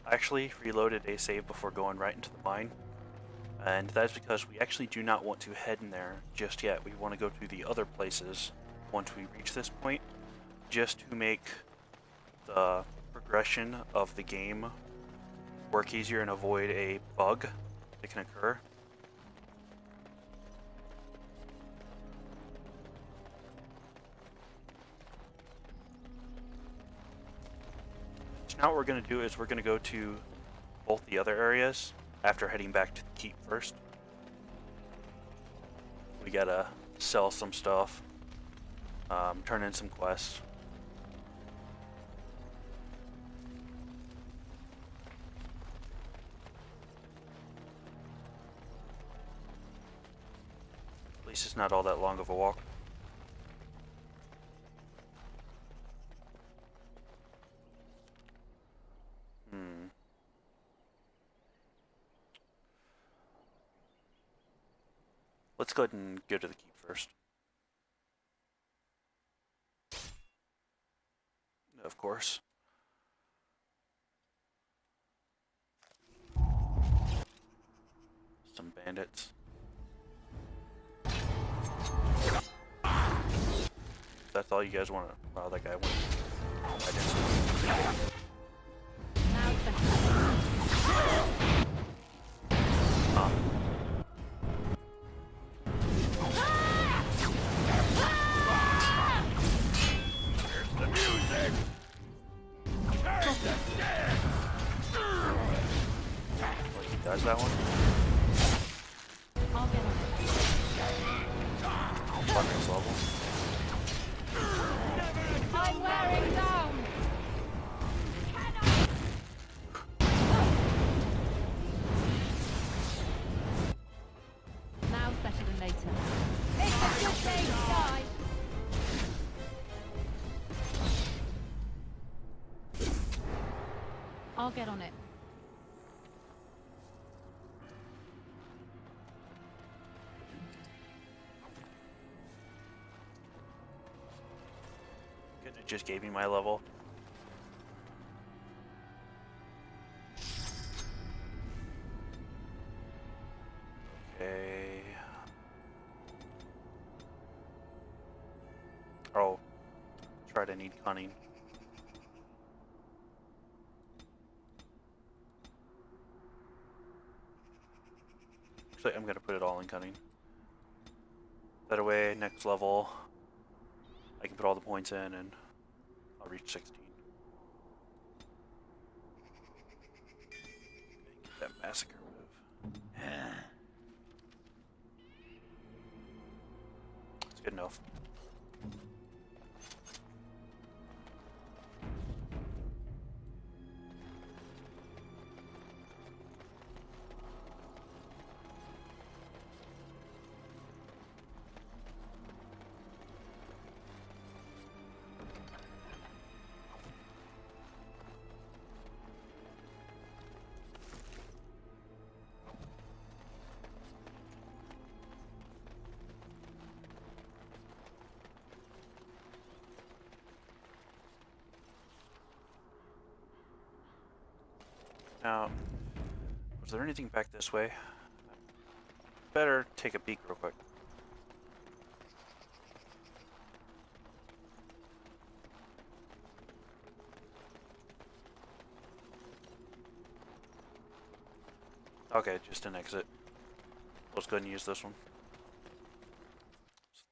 I actually reloaded a save before going right into the mine, and that is because we actually do not want to head in there just yet. We want to go to the other places once we reach this point, just to make the progression of the game work easier and avoid a bug that can occur. So now what we're going to do is we're going to go to both the other areas after heading back to the keep first. We gotta sell some stuff, turn in some quests. At least it's not all that long of a walk. Let's go ahead and go to the keep first. Of course. Some bandits. That's all you guys want to... Wow, that guy went... I didn't... Does that one? I'll get on Next level. I'm wearing down. Now's better than later. It's a good day to die. I'll get on it. It just gave me my level. Okay. Oh, try to need cunning. Actually, I'm gonna put it all in cunning. That way, next level, I can put all the points in and I'll reach 16. Get that massacre move. It's good enough. Now, was there anything back this way? Better take a peek real quick. Okay, just an exit. Let's go ahead and use this one.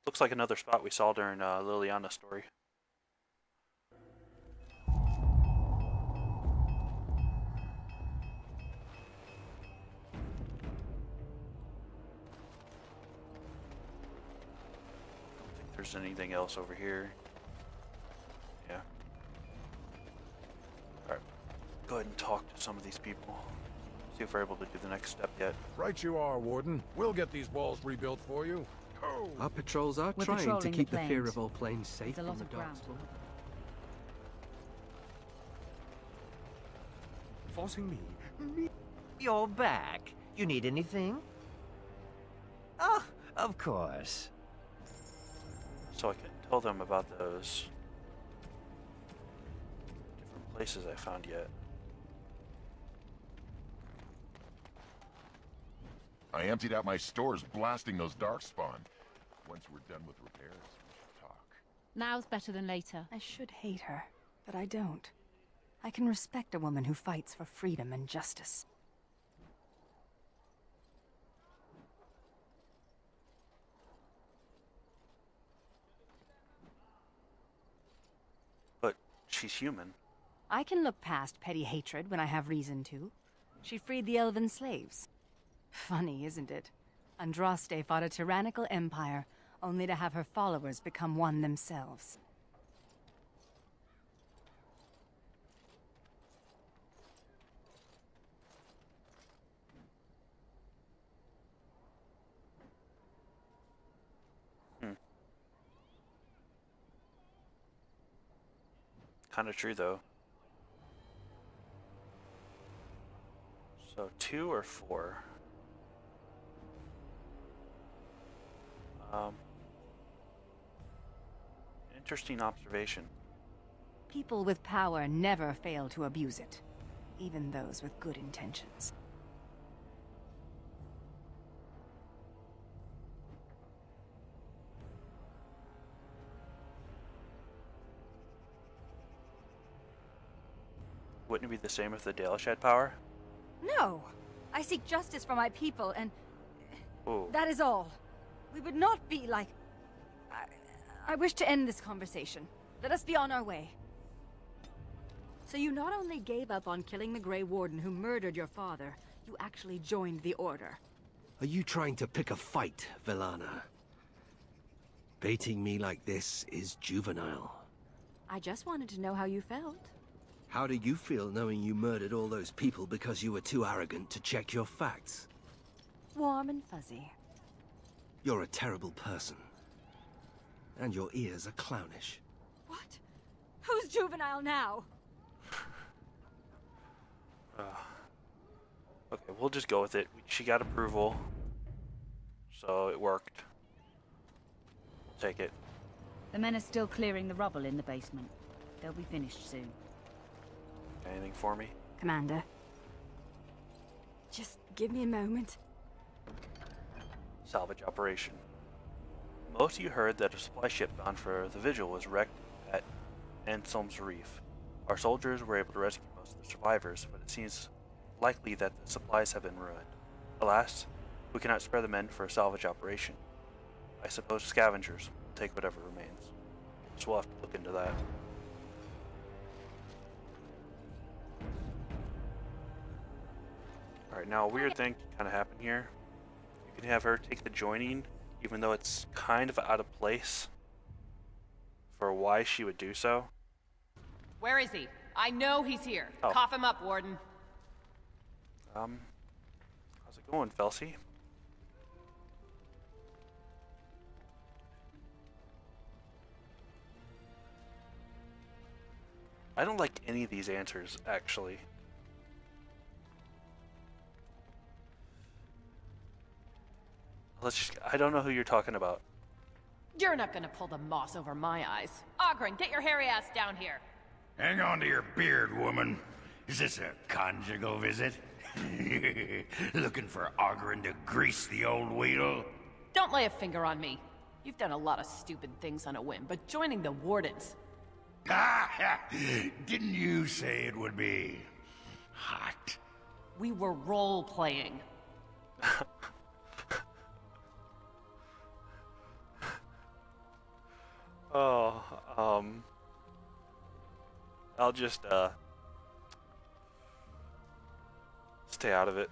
Looks like another spot we saw during Liliana's story. There's anything else over here. Yeah. Alright. Go ahead and talk to some of these people. See if we're able to do the next step yet. Right you are, Warden. We'll get these walls rebuilt for you. Oh. Our patrols are We're trying to patrolling keep the the fear plains. of all planes safe There's a from lot the of ground. darkspawn. Forcing me. You're back. You need anything? Oh, of course. So I can tell them about those different places I found yet. I emptied out my stores blasting those darkspawn. Once we're done with repairs, we should talk. Now's better than later. I should hate her, but I don't. I can respect a woman who fights for freedom and justice. But she's human. I can look past petty hatred when I have reason to. She freed the elven slaves. Funny, isn't it? Andraste fought a tyrannical empire, only to have her followers become one themselves. Kinda true, though. So, 2 or 4? Interesting observation. People with power never fail to abuse it, even those with good intentions. Wouldn't it be the same if the Dalish had power? No! I seek justice for my people, and Ooh. that is all. We would not be like... I wish to end this conversation. Let us be on our way. So you not only gave up on killing the Grey Warden who murdered your father, you actually joined the Order. Are you trying to pick a fight, Velana? Baiting me like this is juvenile. I just wanted to know how you felt. How do you feel knowing you murdered all those people because you were too arrogant to check your facts? Warm and fuzzy. You're a terrible person. And your ears are clownish. What? Who's juvenile now? Okay, we'll just go with it. She got approval, so it worked. We'll take it. The men are still clearing the rubble in the basement. They'll be finished soon. Anything for me? Commander. Just give me a moment. Salvage operation. Most of you heard that a supply ship bound for the Vigil was wrecked at Anselm's Reef. Our soldiers were able to rescue most of the survivors, but it seems likely that the supplies have been ruined. Alas, we cannot spare the men for a salvage operation. I suppose scavengers will take whatever remains. So we'll have to look into that. Alright, now a weird thing kind of happened here. You can have her take the joining, even though it's kind of out of place for why she would do so. Where is he? I know he's here. Oh. Cough him up, Warden. How's it going, Felsi? I don't like any of these answers, actually. I don't know who you're talking about. You're not gonna pull the moss over my eyes. Ogren, get your hairy ass down here. Hang on to your beard, woman. Is this a conjugal visit? Looking for Ogren to grease the old wheel? Don't lay a finger on me. You've done a lot of stupid things on a whim, but joining the Wardens... Didn't you say it would be... hot? We were role-playing. Oh, I'll just, stay out of it.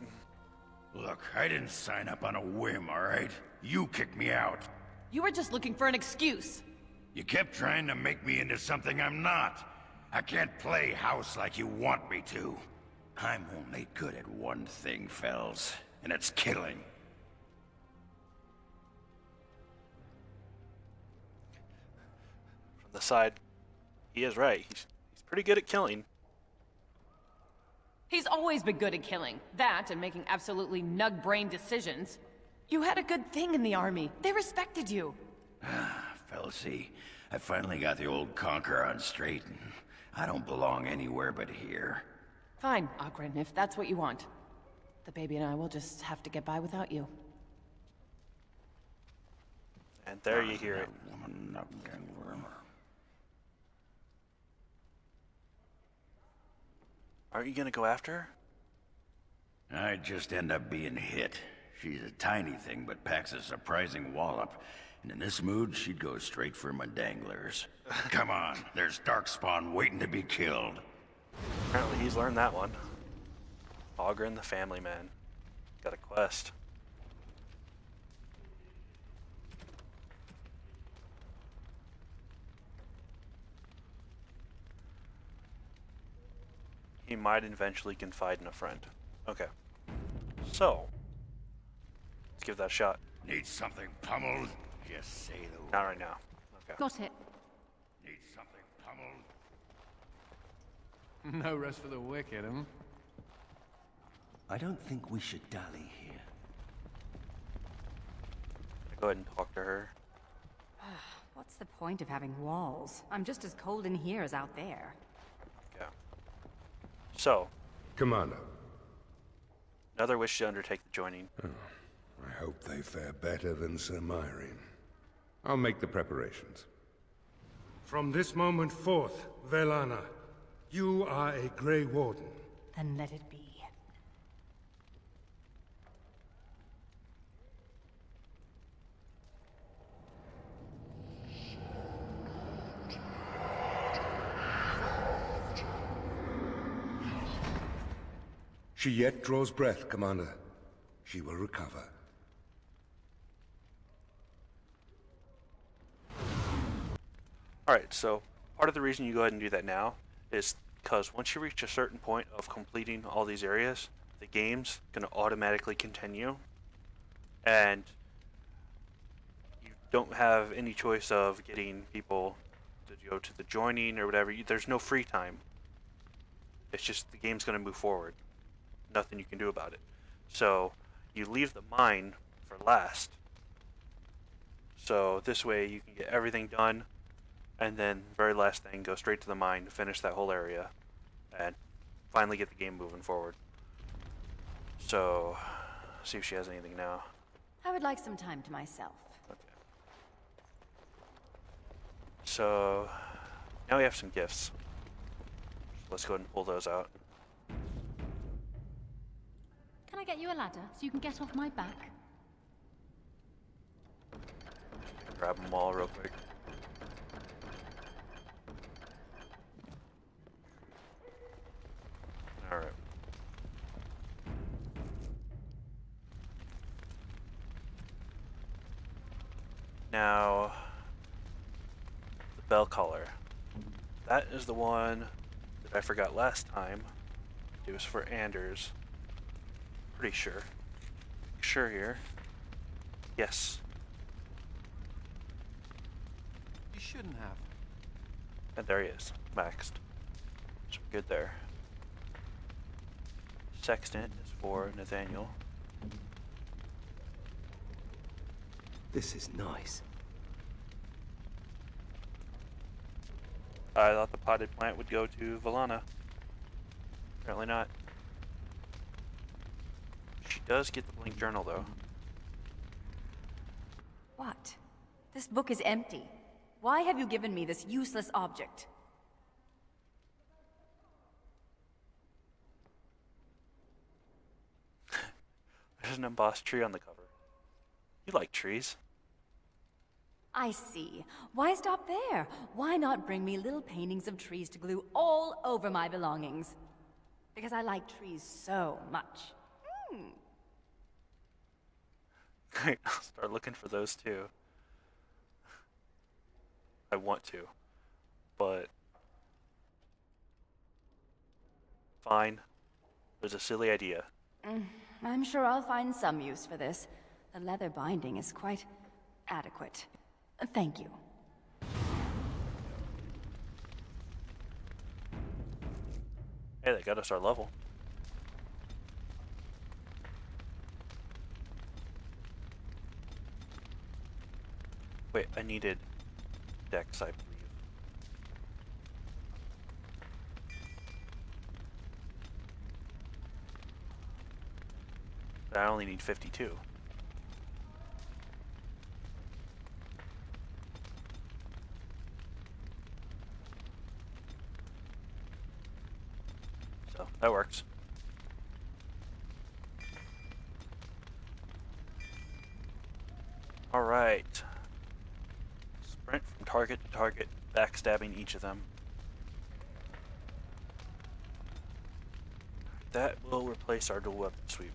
Look, I didn't sign up on a whim, alright? You kicked me out. You were just looking for an excuse. You kept trying to make me into something I'm not. I can't play house like you want me to. I'm only good at one thing, Fells, and it's killing. From the side, he is right. He's pretty good at killing. He's always been good at killing. That and making absolutely nug-brain decisions. You had a good thing in the army. They respected you. Felsi, I finally got the old conqueror on straight, and I don't belong anywhere but here. Fine, Ogren, if that's what you want. The baby and I will just have to get by without you. And there you hear it. Aren't you gonna go after her? I'd just end up being hit. She's a tiny thing, but packs a surprising wallop. And in this mood, she'd go straight for my danglers. Come on, there's darkspawn waiting to be killed. Apparently he's learned that one. Ogren the Family Man. Got a quest. He might eventually confide in a friend. Okay. So, let's give that a shot. Need something pummeled? Just say the word. Not right now. Okay. Got it. Need something pummeled? No rest for the wicked, huh? I don't think we should dally here. Go ahead and talk to her. What's the point of having walls? I'm just as cold in here as out there. Okay. So, Commander, another wish to undertake the joining. I hope they fare better than Sir Myrin. I'll make the preparations. From this moment forth, Velana, you are a Grey Warden. Then let it be. She yet draws breath, Commander. She will recover. Alright, so part of the reason you go ahead and do that now is because once you reach a certain point of completing all these areas, the game's going to automatically continue. And you don't have any choice of getting people to go to the joining or whatever. There's no free time. It's just the game's going to move forward. Nothing you can do about it. So you leave the mine for last. So this way you can get everything done, and then very last thing, go straight to the mine to finish that whole area and finally get the game moving forward. So, see if she has anything now. I would like some time to myself. Okay. So, now we have some gifts. Let's go ahead and pull those out. Can I get you a ladder so you can get off my back? Grab them all real quick. Alright. Now, the bell collar. That is the one that I forgot last time. It was for Anders. Pretty sure. Sure here. Yes. You shouldn't have. And there he is. Maxed. So we're good there. Sextant is for Nathaniel. This is nice. I thought the potted plant would go to Velana. Apparently not. She does get the Blink Journal, though. What? This book is empty. Why have you given me this useless object? There's an embossed tree on the cover. You like trees. I see. Why stop there? Why not bring me little paintings of trees to glue all over my belongings? Because I like trees so much. Great, I'll start looking for those too. I want to, but fine. There's a silly idea. I'm sure I'll find some use for this. The leather binding is quite adequate. Thank you. Hey, that got us our level. Wait, I needed Dex, I believe. I only need 52. So, that works. Alright. Sprint from target to target, backstabbing each of them. That will replace our dual weapon sweep.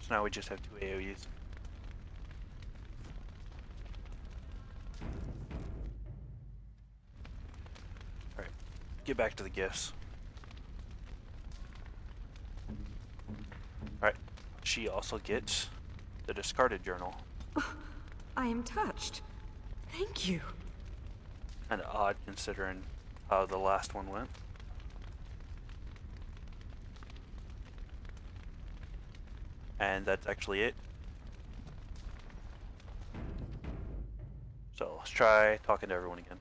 So now we just have 2 AoEs. Alright, get back to the gifts. Alright, she also gets the discarded journal. I am touched. Thank you. Kinda odd considering how the last one went. And that's actually it. So let's try talking to everyone again.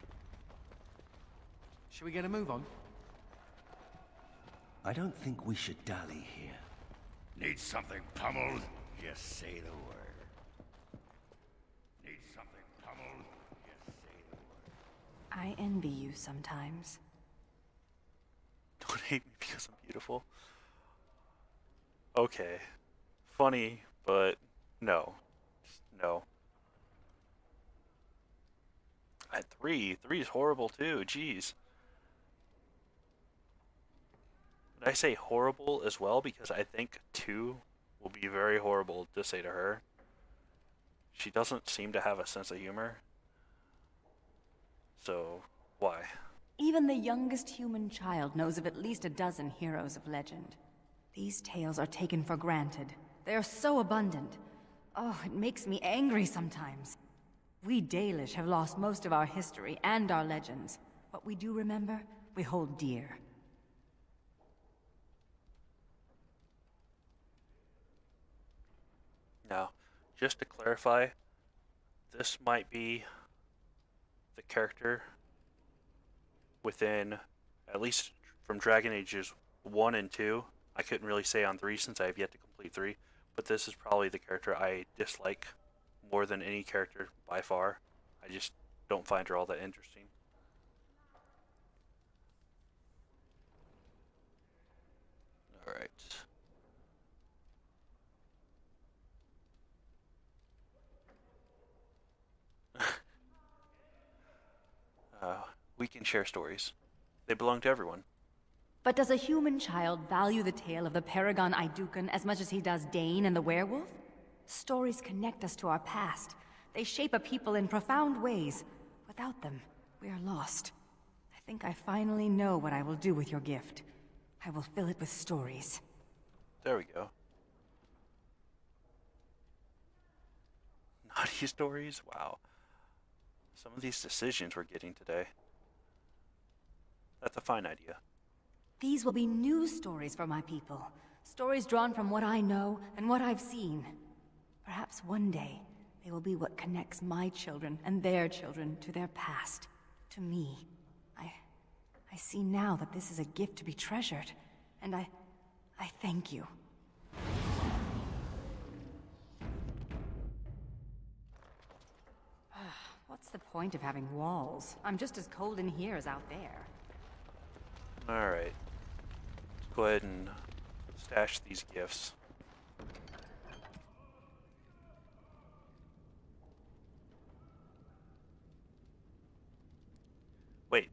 Should we get a move on? I don't think we should dally here. Need something pummeled? Just say the word. Need something pummeled? Just say the word. I envy you sometimes. Don't hate me because I'm beautiful. Okay. Funny, but no. No. At 3. 3 is horrible too, jeez. But I say horrible as well because I think 2 will be very horrible to say to her. She doesn't seem to have a sense of humor. So, why? Even the youngest human child knows of at least a dozen heroes of legend. These tales are taken for granted. They are so abundant. Oh, it makes me angry sometimes. We Dalish have lost most of our history and our legends. What we do remember, we hold dear. Now, just to clarify, this might be the character within, at least from Dragon Ages 1 and 2. I couldn't really say on 3 since I have yet to complete 3, but this is probably the character I dislike more than any character by far. I just don't find her all that interesting. Alright. We can share stories. They belong to everyone. But does a human child value the tale of the Paragon Idukan as much as he does Dane and the werewolf? Stories connect us to our past. They shape a people in profound ways. Without them, we are lost. I think I finally know what I will do with your gift. I will fill it with stories. There we go. Naughty stories? Wow. Some of these decisions we're getting today. That's a fine idea. These will be new stories for my people. Stories drawn from what I know and what I've seen. Perhaps one day, they will be what connects my children and their children to their past, to me. I see now that this is a gift to be treasured, and I thank you. What's the point of having walls? I'm just as cold in here as out there. Alright. Let's go ahead and stash these gifts. Wait.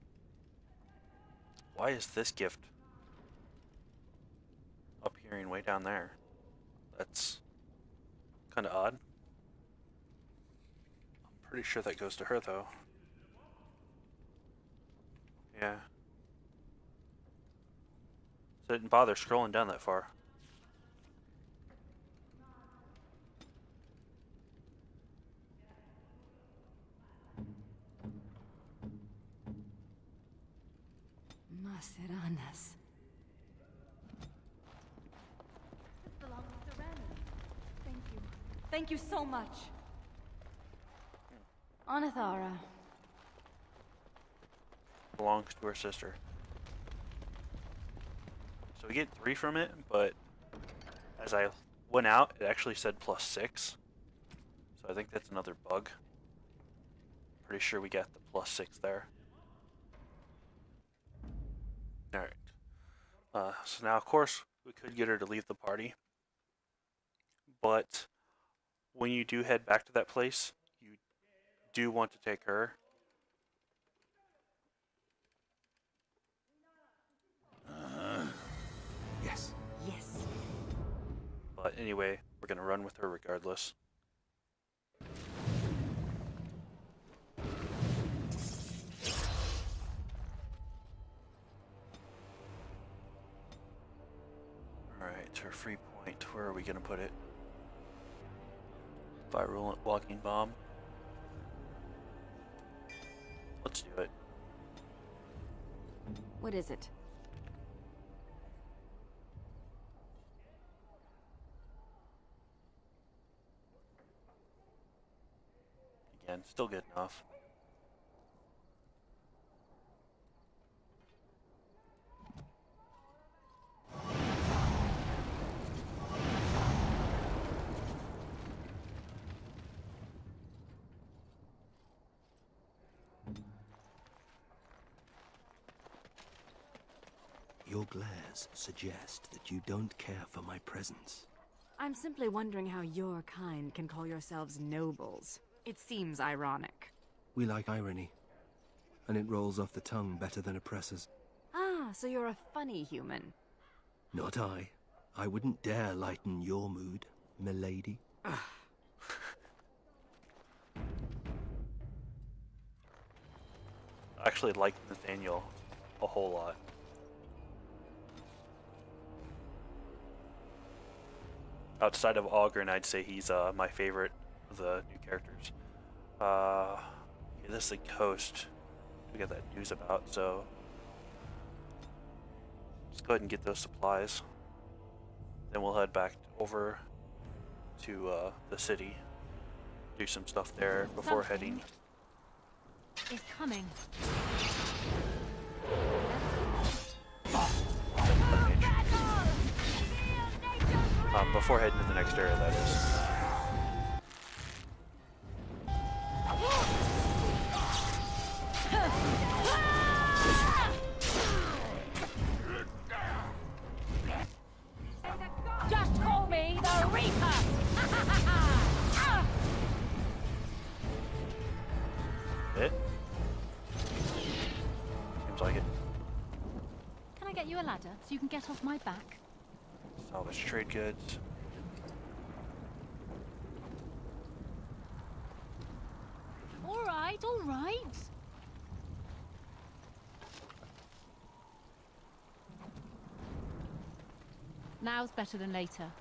Why is this gift appearing way down there? That's kind of odd. I'm pretty sure that goes to her, though. Yeah. So I didn't bother scrolling down that far. Maceranas. This belongs to Rani. Thank you. Thank you so much. Anathara. belongs to her sister. So we get 3 from it, but as I went out, it actually said +6. So I think that's another bug. Pretty sure we got the +6 there. Alright. So now, of course, we could get her to leave the party. But when you do head back to that place, you do want to take her. Yes. Yes. But anyway, we're going to run with her regardless. Alright, her free point. Where are we going to put it? Virulent walking bomb. Let's do it. What is it? Again, still good enough. Your glares suggest that you don't care for my presence. I'm simply wondering how your kind can call yourselves nobles. It seems ironic. We like irony, and it rolls off the tongue better than oppressors. Ah, so you're a funny human. Not I. I wouldn't dare lighten your mood, milady. I actually like Nathaniel a whole lot. Outside of Ogren, I'd say he's my favorite of the new characters. Okay, this is the coast we got that news about, so let's go ahead and get those supplies. Then we'll head back over to the city, do some stuff there before heading. It's coming. Before heading to the next area, that is. Just call me the Reaper! It? Seems like it. Can I get you a ladder so you can get off my back? Salvage trade goods. All right, all right. Now's better than later.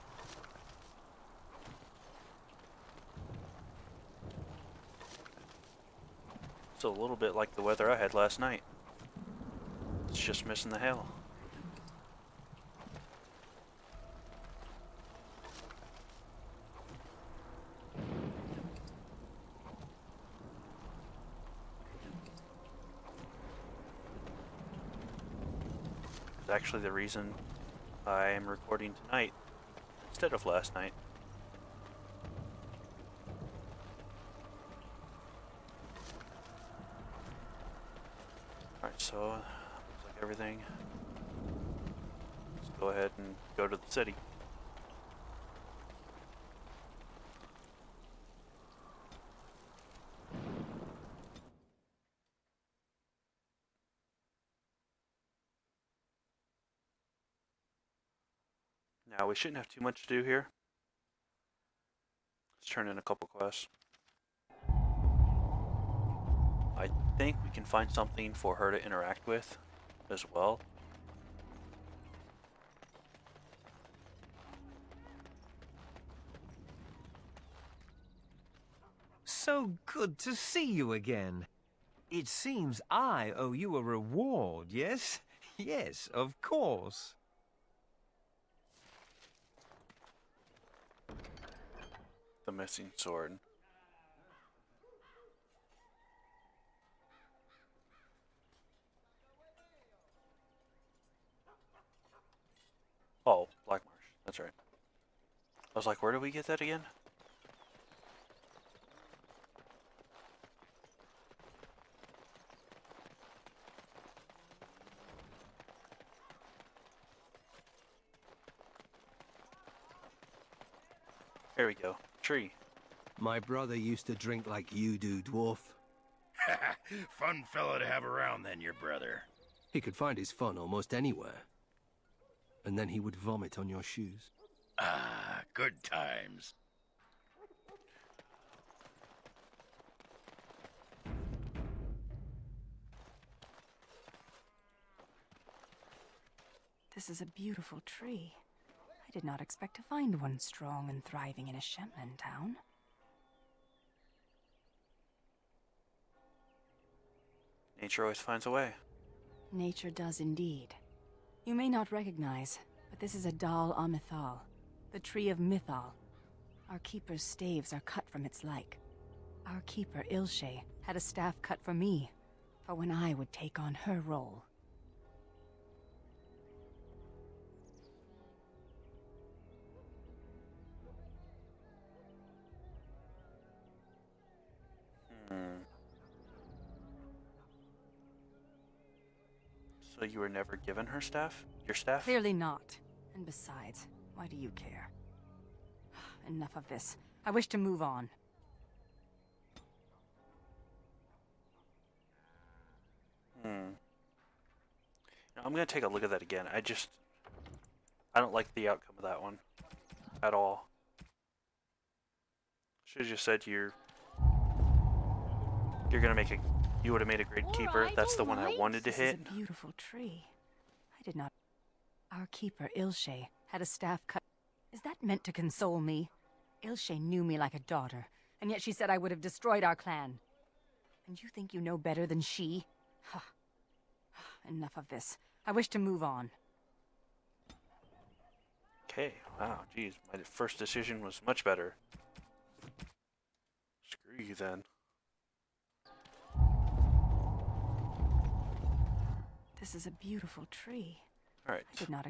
It's a little bit like the weather I had last night. It's just missing the hail. It's actually the reason I am recording tonight instead of last night. Alright, so looks like everything. Let's go ahead and go to the city. Now, we shouldn't have too much to do here. Let's turn in a couple quests. I think we can find something for her to interact with as well. So good to see you again. It seems I owe you a reward, yes? Yes, of course. The missing sword. Oh, Black Marsh. That's right. I was like, where do we get that again? There we go. Tree. My brother used to drink like you do, dwarf. Fun fellow to have around then, your brother. He could find his fun almost anywhere. And then he would vomit on your shoes. Ah, good times. This is a beautiful tree. I did not expect to find one strong and thriving in a Shemlin town. Nature always finds a way. Nature does indeed. You may not recognize, but this is a Dal Amithal, the tree of Mythal. Our keeper's staves are cut from its like. Our keeper, Ilshe, had a staff cut for me, for when I would take on her role. So you were never given her staff? Your staff? Clearly not. And besides, why do you care? Enough of this. I wish to move on. I'm gonna take a look at that again. I don't like the outcome of that one. At all. Should've just said you're gonna make a... You would have made a great keeper. That's the one I wanted to hit. This is a beautiful tree. I did not... Our keeper, Ilshe, had a staff cut... Is that meant to console me? Ilshe knew me like a daughter, and yet she said I would have destroyed our clan. And you think you know better than she? Enough of this. I wish to move on. Okay, wow, geez. My first decision was much better. Screw you then. This is a beautiful tree. Alright. I did not...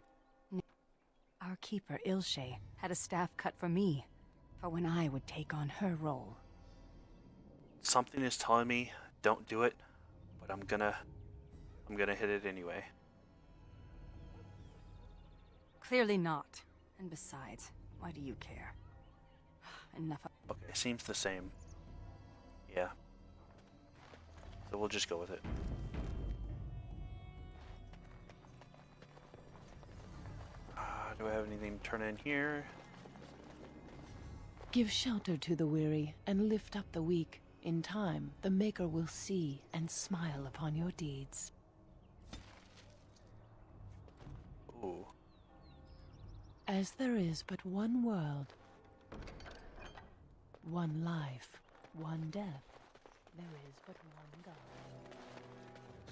Our keeper, Ilshe, had a staff cut for me, for when I would take on her role. Something is telling me don't do it, but I'm gonna hit it anyway. Clearly not. And besides, why do you care? Enough of... Okay, seems the same. Yeah. So we'll just go with it. Do I have anything to turn in here? Give shelter to the weary and lift up the weak. In time, the Maker will see and smile upon your deeds. Ooh. As there is but one world, one life, one death, there is but one God.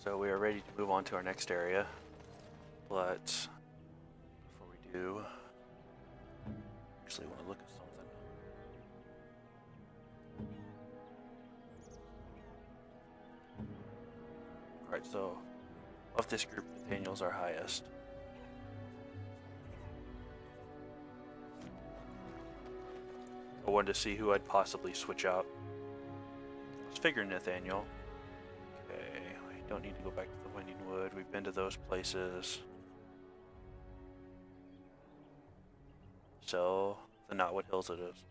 So we are ready to move on to our next area. But before we do, actually want to look at something. Alright, so of this group, Nathaniel's our highest. I wanted to see who I'd possibly switch out. Let's figure Nathaniel. Okay, we don't need to go back to the Winding Wood. We've been to those places. So, the Knotwood Hills it is.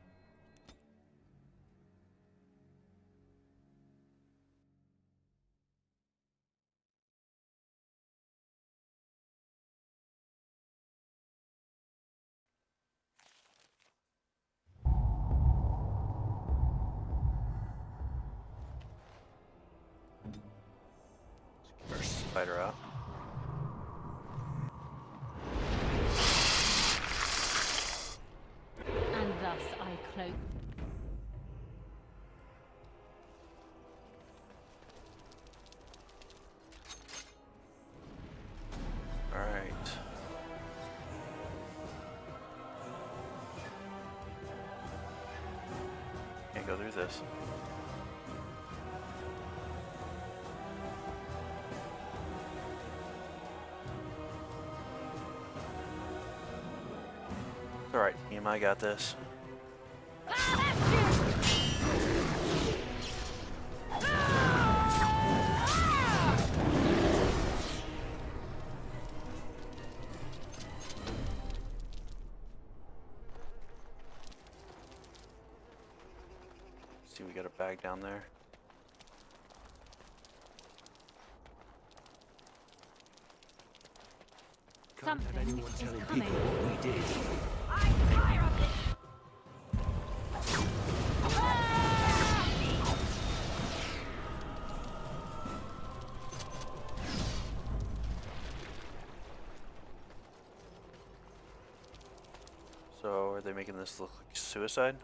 Let's get our spider out. And thus I cloak. Alright. Can't go through this. Alright, team, I got this. See, we got a bag down there. Can't have Something anyone is telling coming. people what we did. So, are they making this look like suicide?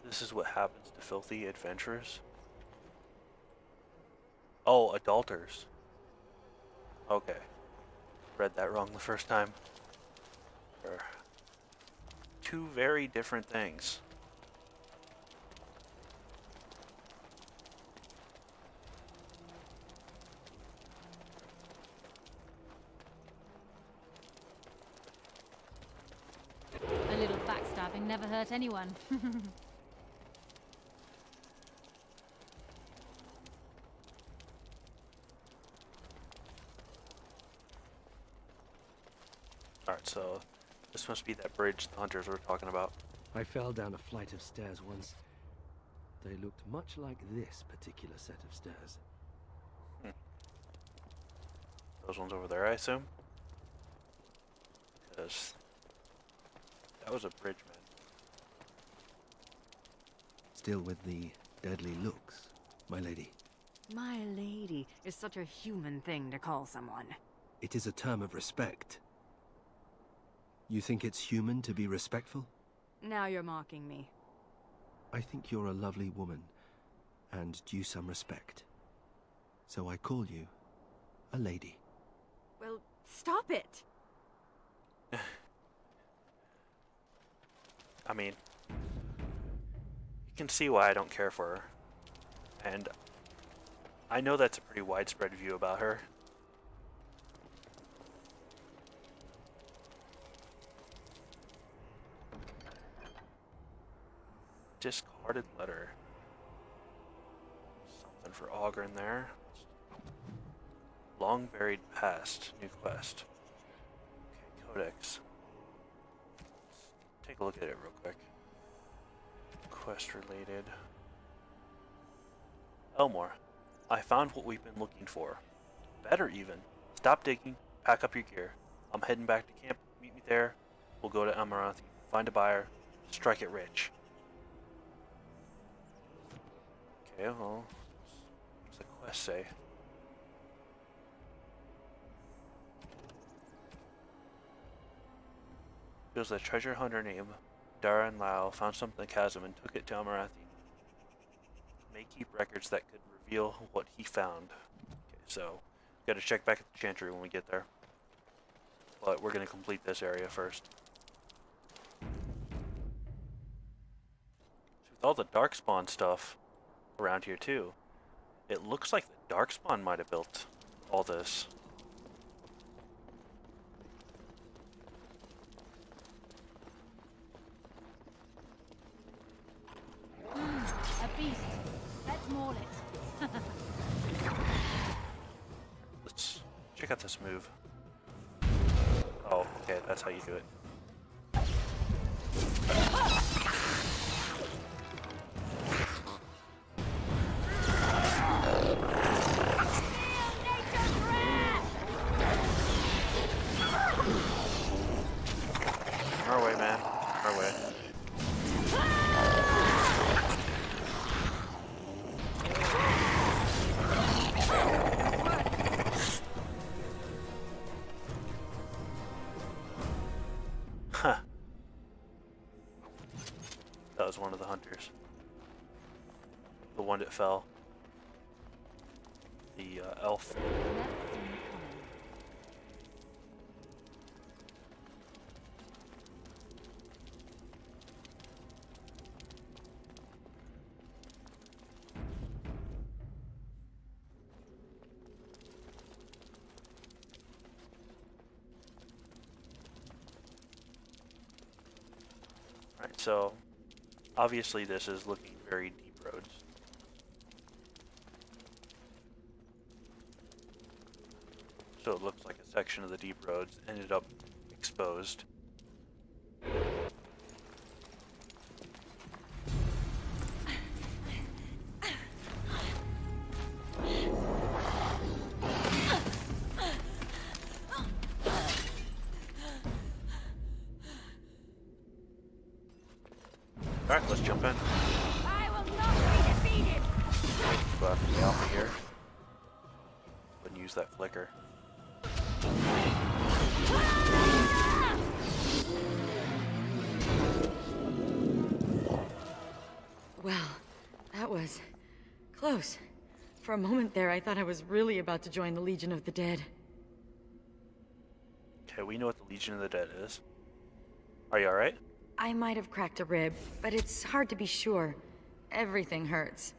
This is what happens to filthy adventurers? Oh, adulterers. Okay. Read that wrong the first time. They're two very different things. A little backstabbing never hurt anyone. Alright, so this must be that bridge the hunters were talking about. I fell down a flight of stairs once. They looked much like this particular set of stairs. Those ones over there, I assume? Because that was a bridge, man. Still with the deadly looks, my lady. My lady is such a human thing to call someone. It is a term of respect. You think it's human to be respectful? Now you're mocking me. I think you're a lovely woman, and due some respect. So I call you a lady. Well, stop it! I mean, you can see why I don't care for her. And I know that's a pretty widespread view about her. Discarded letter. Something for Augur in there. Long buried past. New quest. Okay, codex. Let's take a look at it real quick. Quest related. Elmore, I found what we've been looking for. Better even. Stop digging. Pack up your gear. I'm heading back to camp. Meet me there. We'll go to Amaranthi. Find a buyer. Strike it rich. Okay, well, what's the quest say? Feels a treasure hunter named Darren Lau found something in the chasm and took it to Amaranthi. May keep records that could reveal what he found. Okay, so gotta check back at the chantry when we get there. But we're gonna complete this area first. With all the darkspawn stuff around here too, it looks like the darkspawn might have built all this. A beast. Let's maul it. Let's check out this move. Oh, okay, that's how you do it. Our way, man. Our way. Huh. That was one of the hunters. The one that fell. The elf. Never seen it coming. so obviously this is looking very deep roads. So it looks like a section of the deep roads ended up exposed. Alright, let's jump in. I will not be defeated! Go after the alpha here. Wouldn't use that flicker. Well, that was close. For a moment there, I thought I was really about to join the Legion of the Dead. Okay, we know what the Legion of the Dead is. Are you alright? I might have cracked a rib, but it's hard to be sure. Everything hurts.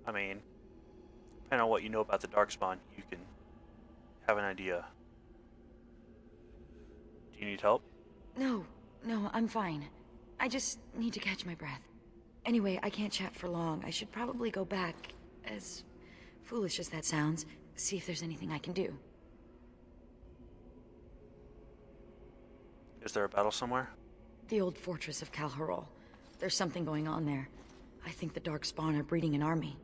I mean, depending on what you know about the darkspawn, you can have an idea. Do you need help? No, I'm fine. I just need to catch my breath. Anyway, I can't chat for long. I should probably go back, as foolish as that sounds, see if there's anything I can do. Is there a battle somewhere? The old fortress of Calharol. There's something going on there. I think the darkspawn are breeding an army.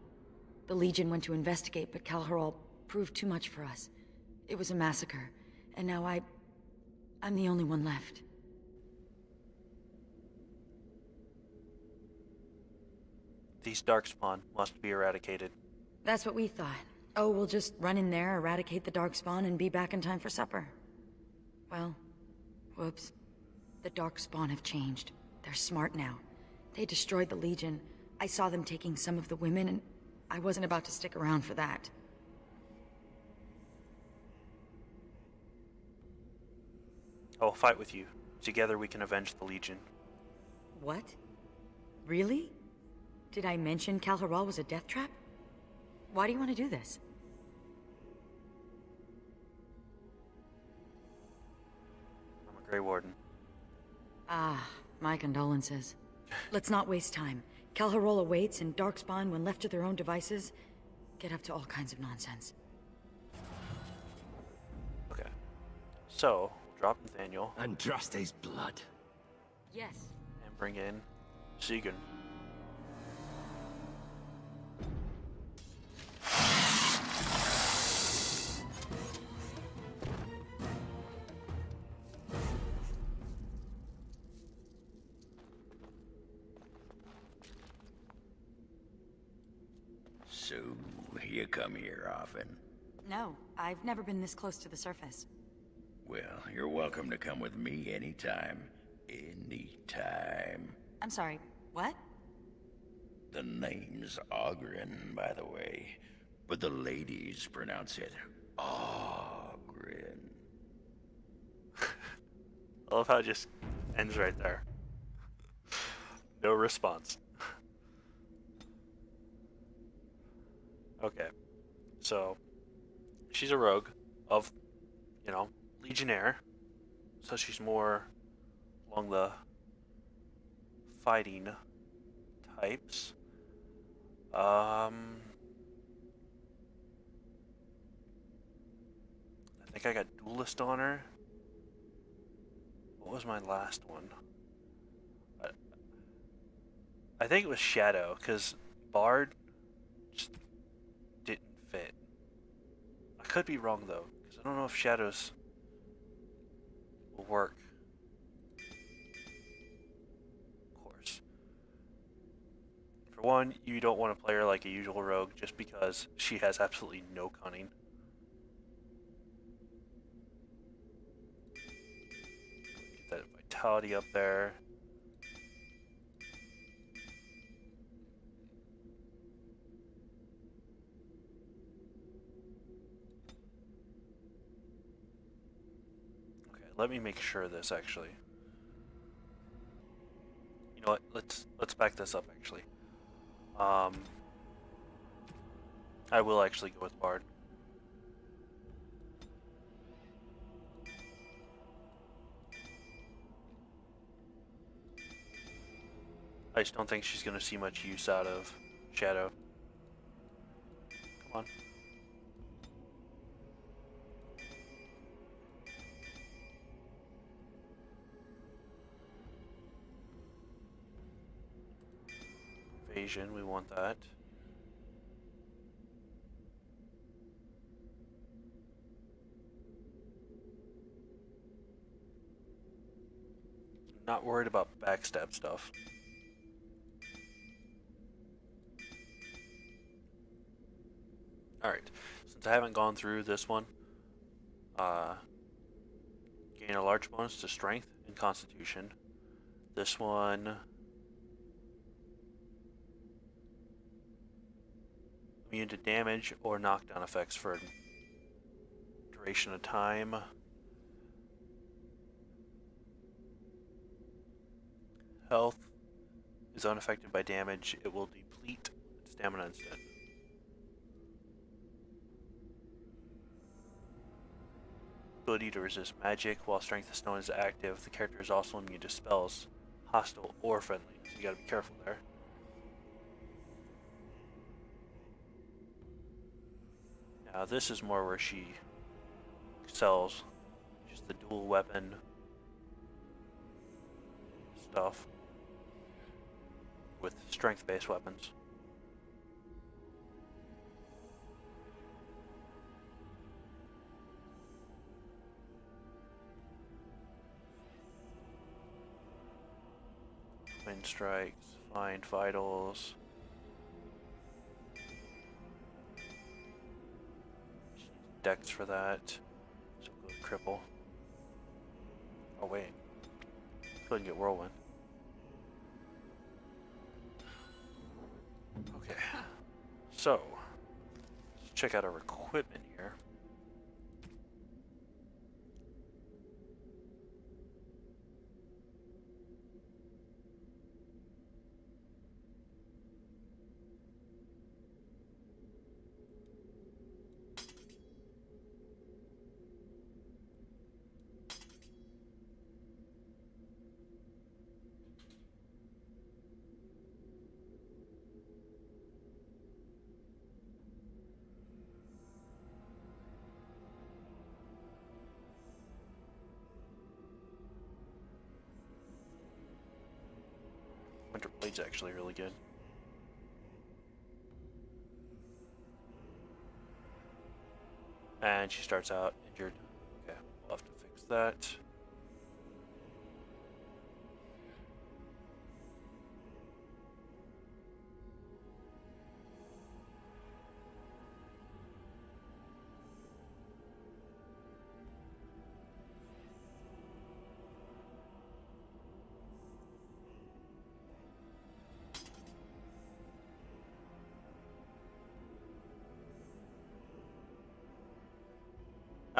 The Legion went to investigate, but Calharol proved too much for us. It was a massacre, and now I'm the only one left. These darkspawn must be eradicated. That's what we thought. Oh, we'll just run in there, eradicate the darkspawn, and be back in time for supper. Well, whoops. The darkspawn have changed. They're smart now. They destroyed the Legion. I saw them taking some of the women, and I wasn't about to stick around for that. I will fight with you. Together we can avenge the Legion. What? Really? Did I mention Calharol was a death trap? Why do you want to do this? I'm a Grey Warden. Ah, my condolences. Let's not waste time. Calharol awaits, and Darkspawn, when left to their own devices, get up to all kinds of nonsense. Okay. So, we'll drop Nathaniel. Andraste's blood. Yes. And bring in Segan. So, you come here often? No, I've never been this close to the surface. Well, you're welcome to come with me anytime. Anytime. I'm sorry, what? The name's Ogren, by the way. But the ladies pronounce it Ogren. I love how it just ends right there. No response. Okay. So, she's a rogue of, Legionnaire. So she's more along the fighting types. I think I got Duelist on her. What was my last one? I think it was Shadow, because Bard just didn't fit. I could be wrong though, because I don't know if Shadows will work. Of course. For one, you don't want to play her like a usual rogue just because she has absolutely no cunning. Get that vitality up there. Let me make sure of this actually. You know what? Let's back this up actually. I will actually go with Bard. I just don't think she's going to see much use out of Shadow. Come on. Evasion, we want that. Not worried about backstab stuff. Alright, since I haven't gone through this one, gain a large bonus to strength and constitution. This one, immune to damage or knockdown effects for a duration of time. Health is unaffected by damage. It will deplete stamina instead. Ability to resist magic while strength of stone is active. The character is also immune to spells, hostile or friendly, so you gotta be careful there. Now this is more where she excels, just the dual weapon stuff with strength-based weapons. Wind strikes, find vitals. Dex for that. So we'll go cripple. Oh wait. Let's go ahead and get whirlwind. Okay. So let's check out our equipment here. Winter Blade's actually really good. And she starts out injured. Okay, we'll have to fix that.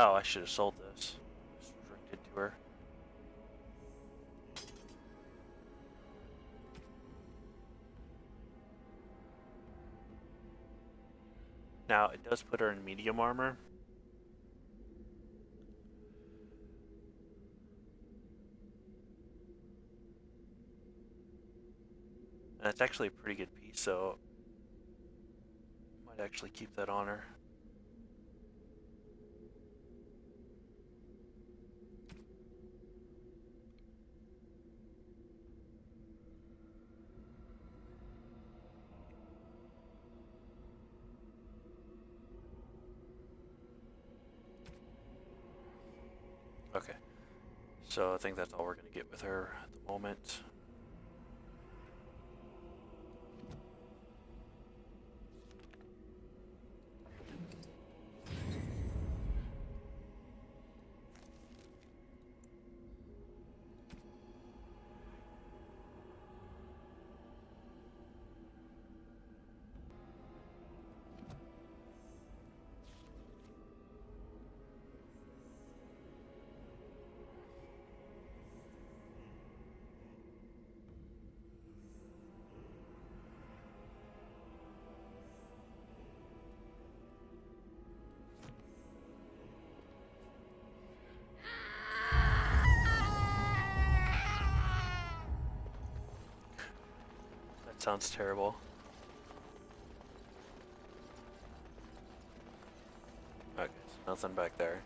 Oh, I should have sold this. Restricted to her. Now, it does put her in medium armor. And it's actually a pretty good piece, so might actually keep that on her. Okay, so I think that's all we're going to get with her at the moment. sounds terrible. Okay, so nothing back there.